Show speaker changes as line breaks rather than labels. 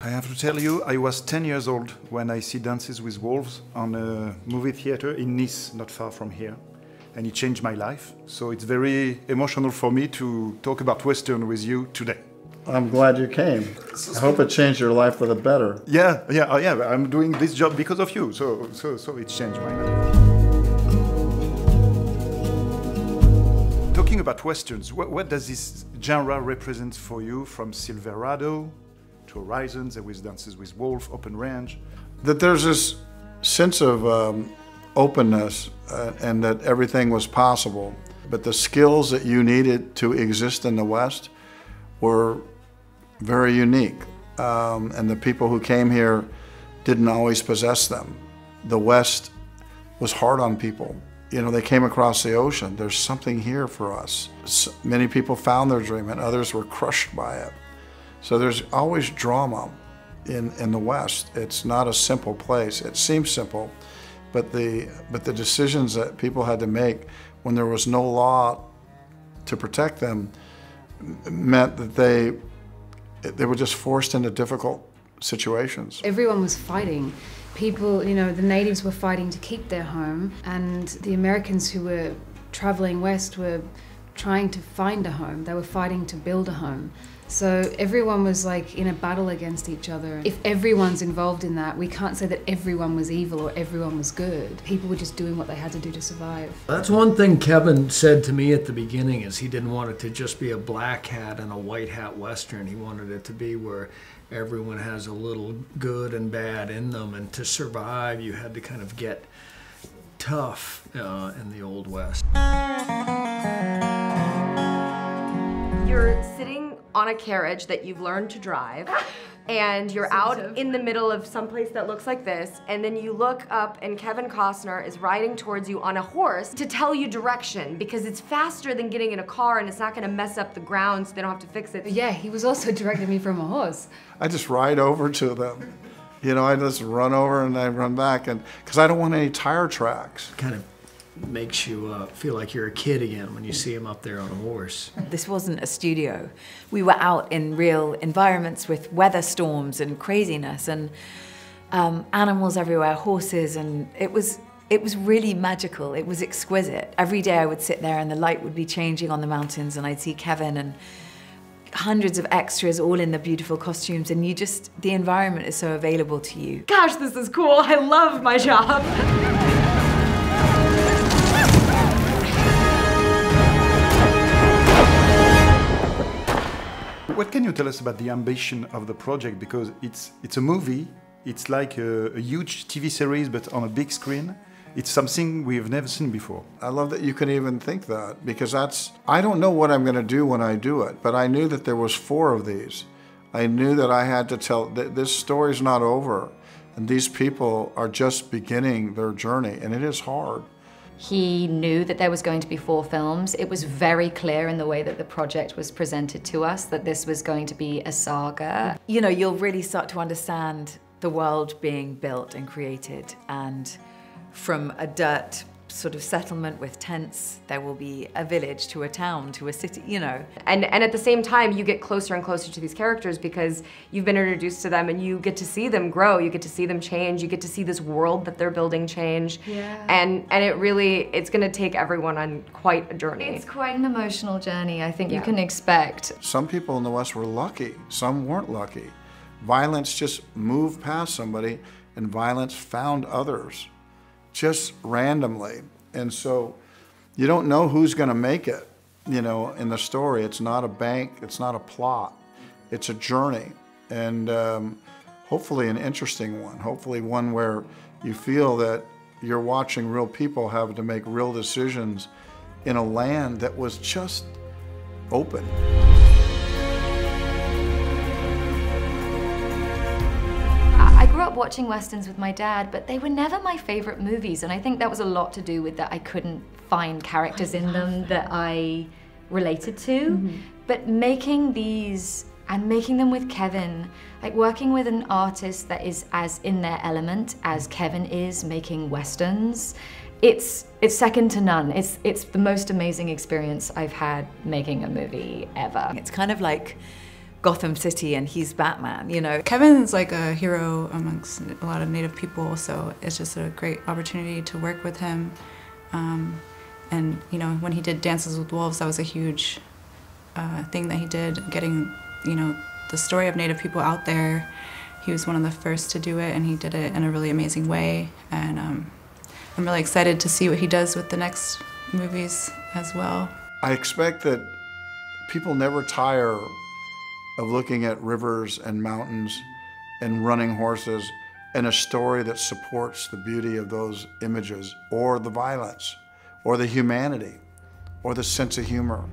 I have to tell you, I was 10 years old when I see Dances with Wolves on a movie theater in Nice, not far from here. And it changed my life. So it's very emotional for me to talk about Western with you today.
I'm glad you came. I hope it changed your life for the better.
Yeah. I'm doing this job because of you. So it changed my life. Talking about Westerns, what does this genre represent for you, from Silverado to Horizons, there was Dances with Wolves, Open Range?
That there's this sense of openness and that everything was possible. But the skills that you needed to exist in the West were very unique. And the people who came here didn't always possess them. The West was hard on people. You know, they came across the ocean. There's something here for us. Many people found their dream and others were crushed by it. So there's always drama in the West. It's not a simple place. It seems simple, but the decisions that people had to make when there was no law to protect them meant that they were just forced into difficult situations.
Everyone was fighting. People, you know, the natives were fighting to keep their home, and the Americans who were traveling west were trying to find a home. They were fighting to build a home. So everyone was like in a battle against each other. If everyone's involved in that, we can't say that everyone was evil or everyone was good. People were just doing what they had to do to survive.
That's one thing Kevin said to me at the beginning, is he didn't want it to just be a black hat and a white hat Western. He wanted it to be where everyone has a little good and bad in them, and to survive you had to kind of get tough in the Old West.
You're sitting on a carriage that you've learned to drive, and you're out in the middle of someplace that looks like this, and then you look up and Kevin Costner is riding towards you on a horse to tell you direction, because it's faster than getting in a car and it's not gonna mess up the ground so they don't have to fix it.
Yeah, he was also directing me from a horse.
I just ride over to them. You know, I just run over and I run back, and because I don't want any tire tracks.
Kind of makes you feel like you're a kid again when you see him up there on a horse.
This wasn't a studio. We were out in real environments with weather storms and craziness and animals everywhere, horses, and it was really magical. It was exquisite. Every day I would sit there and the light would be changing on the mountains and I'd see Kevin and hundreds of extras all in the beautiful costumes, and the environment is so available to you.
Gosh, this is cool. I love my job.
What can you tell us about the ambition of the project? Because it's a movie, it's like a huge TV series but on a big screen. It's something we've never seen before.
I love that you can even think that, because I don't know what I'm going to do when I do it, but I knew that there was 4 of these. I knew that I had to tell, this story's not over, and these people are just beginning their journey, and it is hard.
He knew that there was going to be 4 films. It was very clear in the way that the project was presented to us that this was going to be a saga.
You know, you'll really start to understand the world being built and created, and from a dirt sort of settlement with tents, there will be a village to a town to a city, you know.
And at the same time, you get closer and closer to these characters because you've been introduced to them and you get to see them grow, you get to see them change, you get to see this world that they're building change.
Yeah.
And it's gonna take everyone on quite a journey.
It's quite an emotional journey, I think you can expect.
Some people in the West were lucky, some weren't lucky. Violence just moved past somebody, and violence found others, just randomly. And so you don't know who's gonna make it, you know, in the story. It's not a bank, it's not a plot, it's a journey. And hopefully an interesting one, hopefully one where you feel that you're watching real people have to make real decisions in a land that was just open.
I grew up watching Westerns with my dad, but they were never my favorite movies, and I think that was a lot to do with that I couldn't find characters in them that I related to. But making these, and making them with Kevin, like working with an artist that is as in their element as Kevin is making Westerns, it's second to none. It's the most amazing experience I've had making a movie ever.
It's kind of like Gotham City and he's Batman, you know.
Kevin's like a hero amongst a lot of Native people, so it's just a great opportunity to work with him. And you know, when he did Dances with Wolves, that was a huge thing that he did, getting, you know, the story of Native people out there. He was one of the first to do it, and he did it in a really amazing way. And I'm really excited to see what he does with the next movies as well.
I expect that people never tire of looking at rivers and mountains and running horses and a story that supports the beauty of those images, or the violence, or the humanity, or the sense of humor.